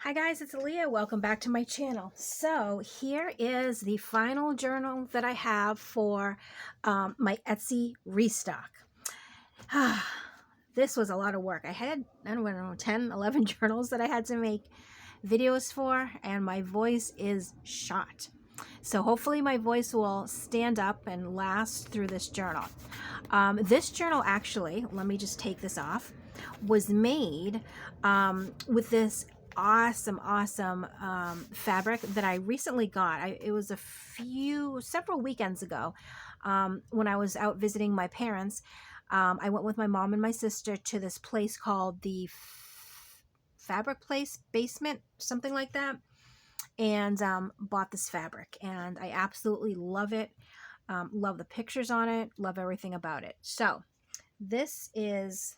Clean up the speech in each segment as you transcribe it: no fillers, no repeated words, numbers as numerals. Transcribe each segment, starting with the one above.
Hi guys, it's Alia. Welcome back to my channel. So here is the final journal that I have for my Etsy restock. This was a lot of work. I had, I don't know, 10, 11 journals that I had to make videos for, and my voice is shot. So hopefully my voice will stand up and last through this journal. This journal actually, let me just take this off, was made with this awesome fabric that I recently got. It was several weekends ago when I was out visiting my parents. I went with my mom and my sister to this place called the Fabric Place Basement, something like that, and bought this fabric, and I absolutely love it. Love the pictures on it, love everything about it. So this is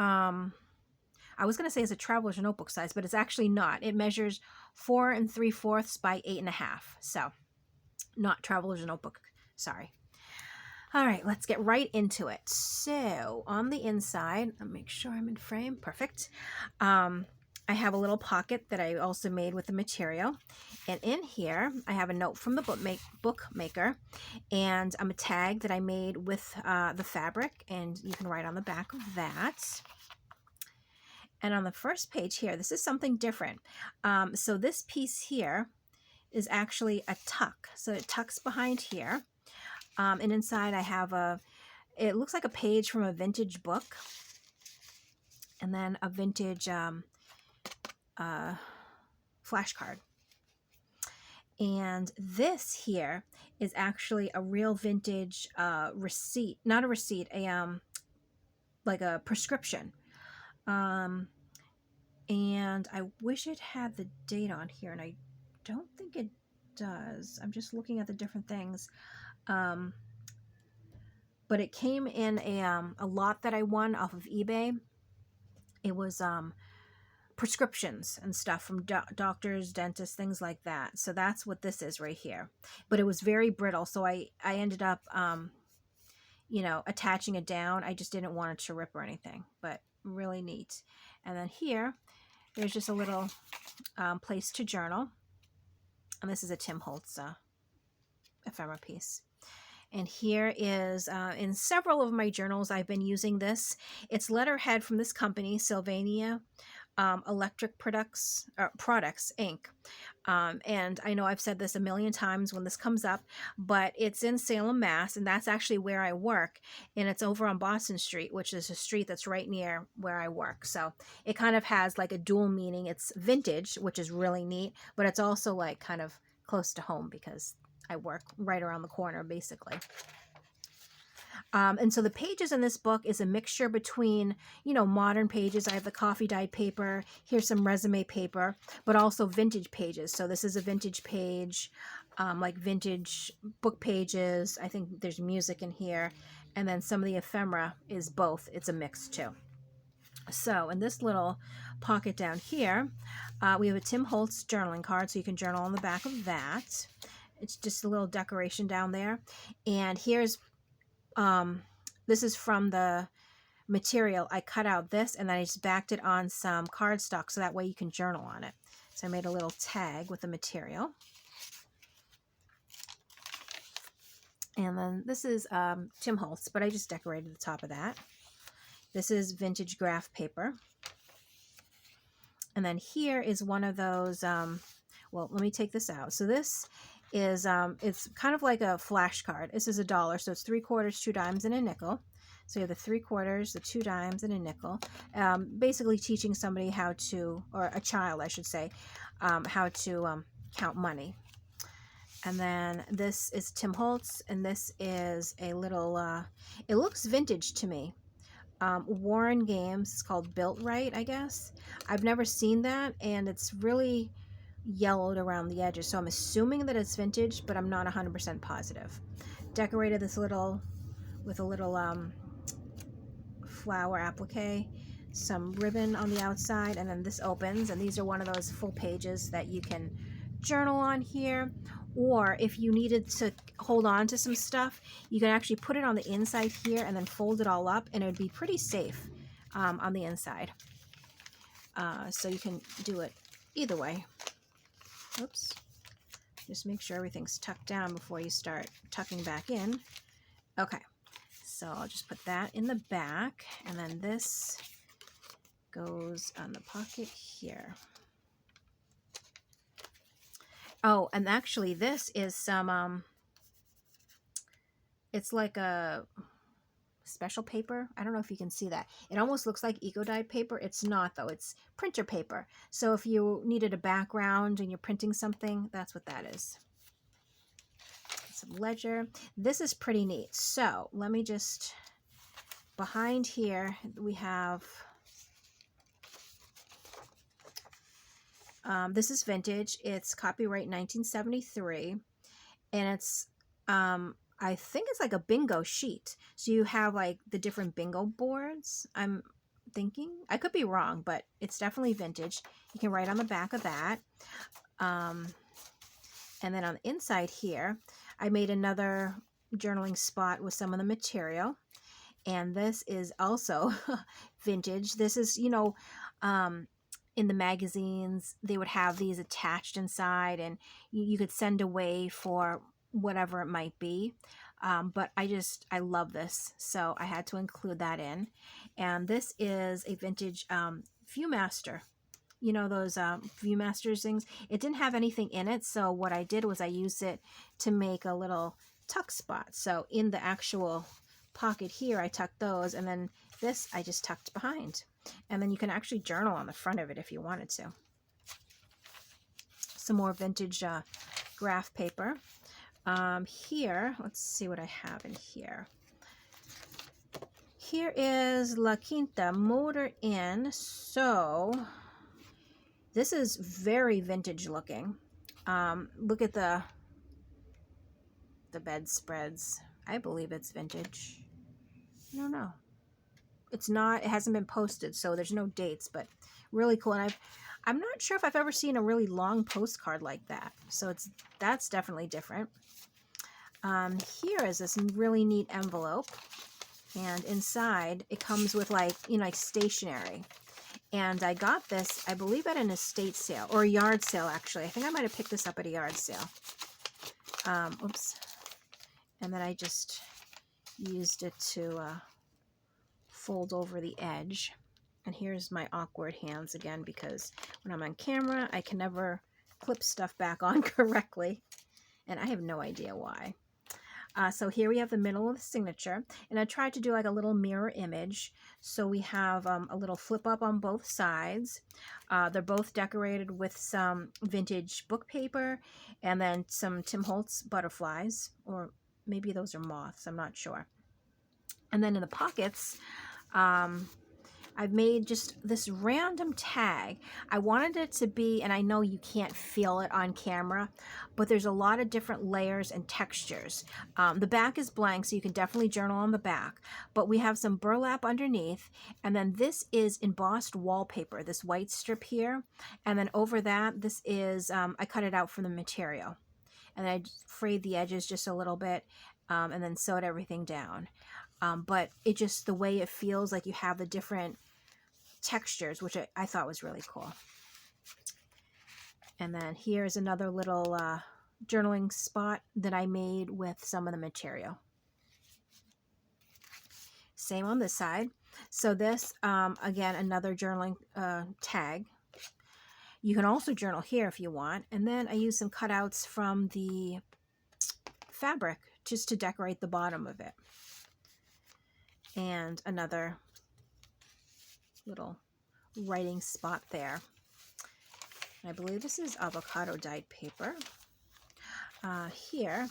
I was going to say it's a traveler's notebook size, but it's actually not. It measures 4 3/4 by 8.5. So not traveler's notebook. Sorry. All right, let's get right into it. So on the inside, I'll make sure I'm in frame. Perfect. I have a little pocket that I also made with the material. And in here, I have a note from the bookmaker and a tag that I made with the fabric. And you can write on the back of that. And on the first page here, this is something different. So this piece here is actually a tuck. So it tucks behind here. And inside I have it looks like a page from a vintage book. And then a vintage flashcard. And this here is actually a real vintage receipt. Not a receipt, like a prescription. And I wish it had the date on here, and I don't think it does. I'm just looking at the different things. But it came in a lot that I won off of eBay. It was prescriptions and stuff from doctors, dentists, things like that. So that's what this is right here. But it was very brittle, so I ended up, attaching it down. I just didn't want it to rip or anything, but really neat. And then here, there's just a little place to journal. And this is a Tim Holtz ephemera piece. And here is, in several of my journals, I've been using this. It's letterhead from this company, Sylvania Electric Products Inc. And I know I've said this a million times when this comes up, but it's in Salem, Mass, and that's actually where I work. And it's over on Boston Street, which is a street that's right near where I work. So it kind of has like a dual meaning. It's vintage, which is really neat, but it's also like kind of close to home because I work right around the corner, basically. And so the pages in this book is a mixture between, modern pages. I have the coffee dyed paper. Here's some resume paper, but also vintage pages. So this is a vintage page, like vintage book pages. I think there's music in here. And then some of the ephemera is both. It's a mix too. So in this little pocket down here, we have a Tim Holtz journaling card. So you can journal on the back of that. It's just a little decoration down there. And here's this is from the material. I cut out this and then I just backed it on some cardstock so that way you can journal on it. So I made a little tag with the material. And then this is Tim Holtz, but I just decorated the top of that. This is vintage graph paper. And then here is one of those, well, let me take this out. So this is it's kind of like a flashcard. This is $1, so it's 3/4, 2 dimes, and a nickel. So you have the 3/4, the 2 dimes, and a nickel. Basically teaching somebody how to, or a child, I should say, how to count money. And then this is Tim Holtz, and this is a little. It looks vintage to me. Warren Games. It's called Built Right, I guess. I've never seen that, and it's really yellowed around the edges, so I'm assuming that it's vintage, but I'm not 100% positive. Decorated this little with a little flower applique, some ribbon on the outside, and then this opens, and these are one of those full pages that you can journal on here. Or if you needed to hold on to some stuff, you can actually put it on the inside here and then fold it all up, and it would be pretty safe on the inside. So you can do it either way. Oops. Just make sure everything's tucked down before you start tucking back in. Okay, so I'll just put that in the back, and then this goes on the pocket here. Oh, and actually this is some, it's like a special paper. I don't know if you can see that. It almost looks like eco-dyed paper. It's not though, it's printer paper. So if you needed a background and you're printing something, that's what that is. Some ledger. This is pretty neat. So let me just, behind here we have, this is vintage. It's copyright 1973, and it's, I think it's like a bingo sheet. So you have like the different bingo boards. I'm thinking, I could be wrong, but it's definitely vintage. You can write on the back of that. And then on the inside here, I made another journaling spot with some of the material. And this is also vintage. This is, you know, in the magazines, they would have these attached inside, and you could send away for whatever it might be. But I love this, so I had to include that in. And this is a vintage Viewmaster. You know those Viewmasters things? It didn't have anything in it, so what I did was I used it to make a little tuck spot. So in the actual pocket here, I tucked those, and then this I just tucked behind. And then you can actually journal on the front of it if you wanted to. Some more vintage graph paper. Here, let's see what I have in here. Here is La Quinta Motor Inn. So this is very vintage looking. Look at the bedspreads. I believe it's vintage. I don't know. It's not, it hasn't been posted, so there's no dates, but really cool. And I'm not sure if I've ever seen a really long postcard like that. So that's definitely different. Here is this really neat envelope, and inside it comes with like, you know, like stationery. And I got this, I believe, at an estate sale or a yard sale, actually. I think I might have picked this up at a yard sale. Oops. And then I just used it to fold over the edge. And here's my awkward hands again, because when I'm on camera, I can never clip stuff back on correctly. And I have no idea why. So here we have the middle of the signature, and I tried to do like a little mirror image. So we have a little flip up on both sides. They're both decorated with some vintage book paper, and then some Tim Holtz butterflies, or maybe those are moths, I'm not sure. And then in the pockets, I've made just this random tag. I wanted it to be, and I know you can't feel it on camera, but there's a lot of different layers and textures. The back is blank, so you can definitely journal on the back, but we have some burlap underneath, and then this is embossed wallpaper, this white strip here, and then over that, this is, I cut it out from the material, and I frayed the edges just a little bit, and then sewed everything down. But it just, the way it feels like you have the different textures, which I thought was really cool. And then here's another little journaling spot that I made with some of the material. Same on this side. So this, again, another journaling tag. You can also journal here if you want. And then I used some cutouts from the fabric just to decorate the bottom of it. And another little writing spot there. I believe this is avocado dyed paper. Here,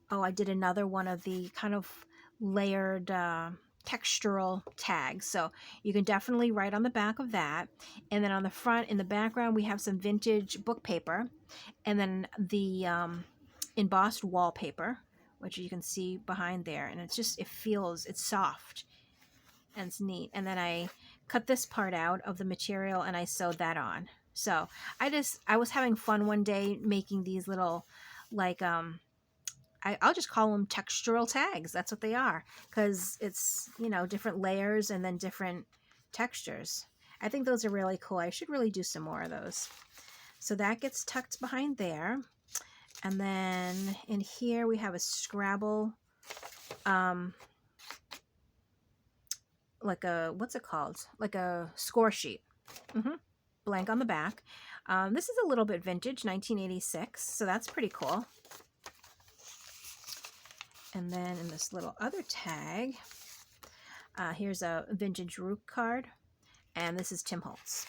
oh, I did another one of the kind of layered textural tags. So you can definitely write on the back of that. And then on the front, in the background, we have some vintage book paper. And then the embossed wallpaper, which you can see behind there. And it's just, it feels, it's soft and it's neat. And then I cut this part out of the material and I sewed that on. So I was having fun one day making these little, like, I'll just call them textural tags. That's what they are, because it's, you know, different layers and then different textures. I think those are really cool. I should really do some more of those. So that gets tucked behind there. And then in here we have a Scrabble, like a, what's it called? Like a score sheet. Blank on the back. This is a little bit vintage, 1986, so that's pretty cool. And then in this little other tag, here's a vintage Rook card, and this is Tim Holtz.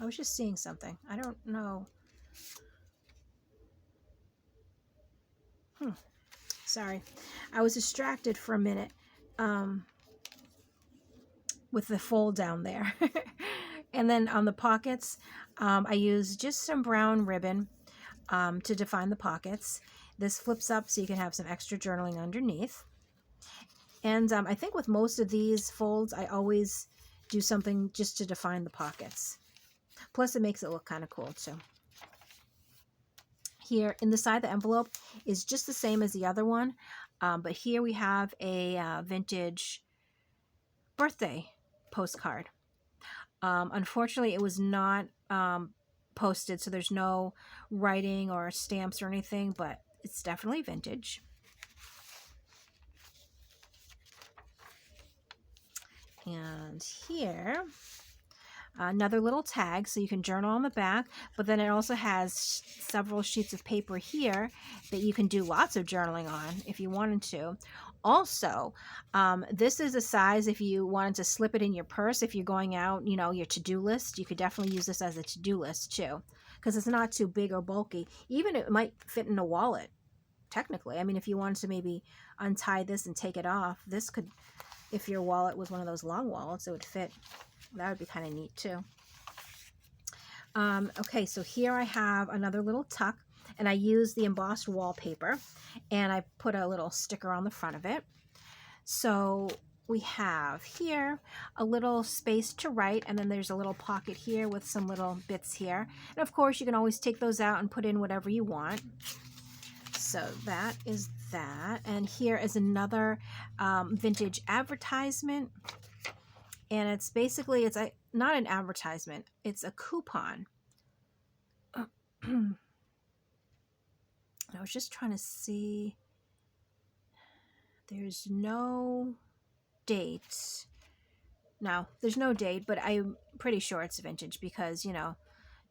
I was just seeing something. I don't know. Sorry. I was distracted for a minute with the fold down there. And then on the pockets, I used just some brown ribbon to define the pockets. This flips up so you can have some extra journaling underneath. And I think with most of these folds, I always do something just to define the pockets. Plus, it makes it look kind of cool, too. Here, in the side, the envelope is just the same as the other one. But here we have a vintage birthday postcard. Unfortunately, it was not posted, so there's no writing or stamps or anything, but it's definitely vintage. And here, another little tag, so you can journal on the back, but then it also has several sheets of paper here that you can do lots of journaling on if you wanted to. Also, this is a size if you wanted to slip it in your purse, if you're going out, you know, your to-do list, you could definitely use this as a to-do list too, because it's not too big or bulky. Even it might fit in a wallet, technically. I mean, if you wanted to maybe untie this and take it off, this could, if your wallet was one of those long wallets, it would fit. That would be kind of neat too. Okay, so here I have another little tuck, and I use the embossed wallpaper, and I put a little sticker on the front of it. So we have here a little space to write, and then there's a little pocket here with some little bits here. And of course, you can always take those out and put in whatever you want. So that is that. And here is another vintage advertisement. And it's basically, it's not an advertisement, it's a coupon. I was just trying to see. There's no date. No, there's no date, but I'm pretty sure it's vintage because, you know,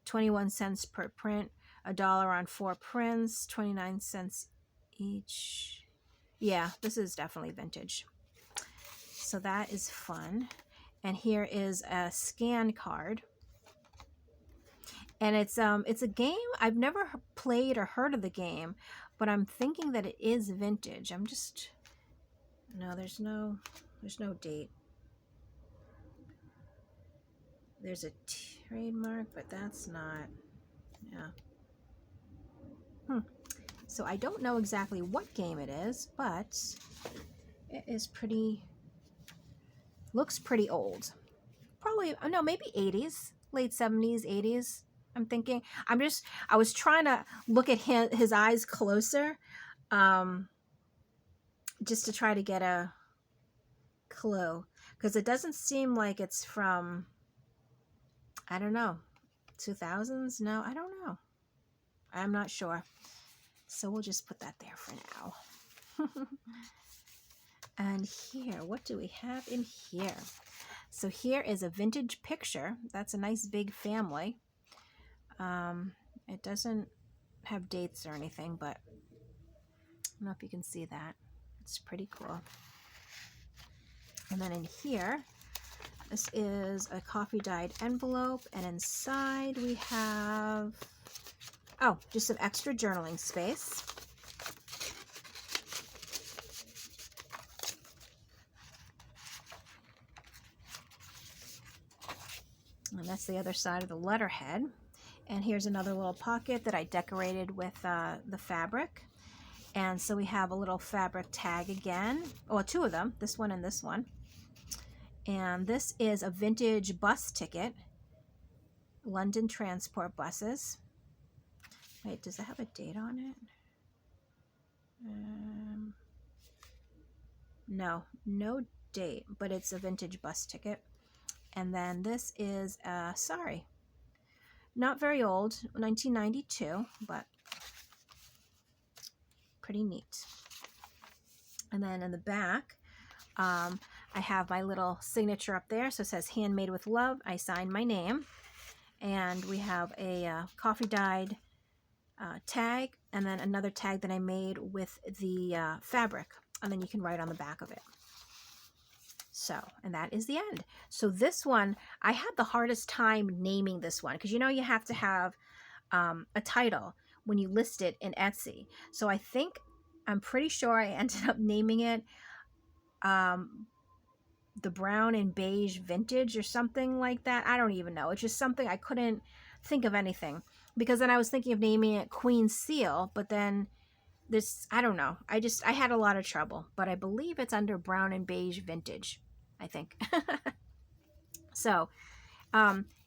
21 cents per print, $1 on 4 prints, 29 cents each. Yeah, this is definitely vintage. So that is fun. And here is a scan card. And it's a game. I've never played or heard of the game, but I'm thinking that it is vintage. I'm just, no, there's no date. There's a trademark, but that's not, yeah. So I don't know exactly what game it is, but it is pretty, looks pretty old. Probably, no, maybe 80s, late 70s, 80s. I'm thinking. I was trying to look at his eyes closer, just to try to get a clue, because it doesn't seem like it's from, I don't know, 2000s. No, I don't know. I'm not sure. So we'll just put that there for now. And here, what do we have in here? So here is a vintage picture. That's a nice big family. It doesn't have dates or anything, but I don't know if you can see that. It's pretty cool. And then in here, this is a coffee dyed envelope, and inside we have, oh, just some extra journaling space. And that's the other side of the letterhead. And here's another little pocket that I decorated with the fabric. And so we have a little fabric tag again. Oh, two of them, this one and this one. And this is a vintage bus ticket, London Transport buses. Wait, does it have a date on it? No, no date, but it's a vintage bus ticket. And then this is, sorry, not very old, 1992, but pretty neat. And then in the back, I have my little signature up there. So it says handmade with love. I signed my name. And we have a coffee dyed tag, and then another tag that I made with the fabric. And then you can write on the back of it. So, and that is the end. So this one, I had the hardest time naming this one because you know you have to have a title when you list it in Etsy. So I'm pretty sure I ended up naming it the brown and beige vintage or something like that. I don't even know. It's just something I couldn't think of anything because then I was thinking of naming it Queen Seal, but then I don't know. I had a lot of trouble, but I believe it's under brown and beige vintage, I think. So,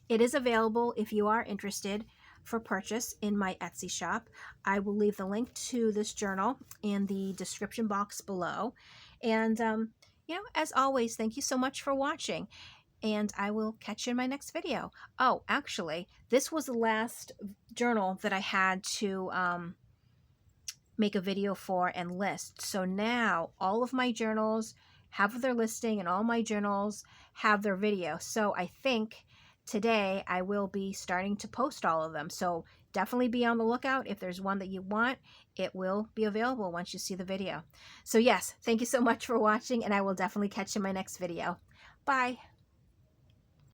it is available if you are interested for purchase in my Etsy shop. I will leave the link to this journal in the description box below. And, you know, as always, thank you so much for watching. And I will catch you in my next video. Oh, actually, this was the last journal that I had to make a video for and list. So now all of my journals have their listing and all my journals have their video. So I think today I will be starting to post all of them. So definitely be on the lookout. If there's one that you want, it will be available once you see the video. So yes, thank you so much for watching, and I will definitely catch you in my next video. Bye.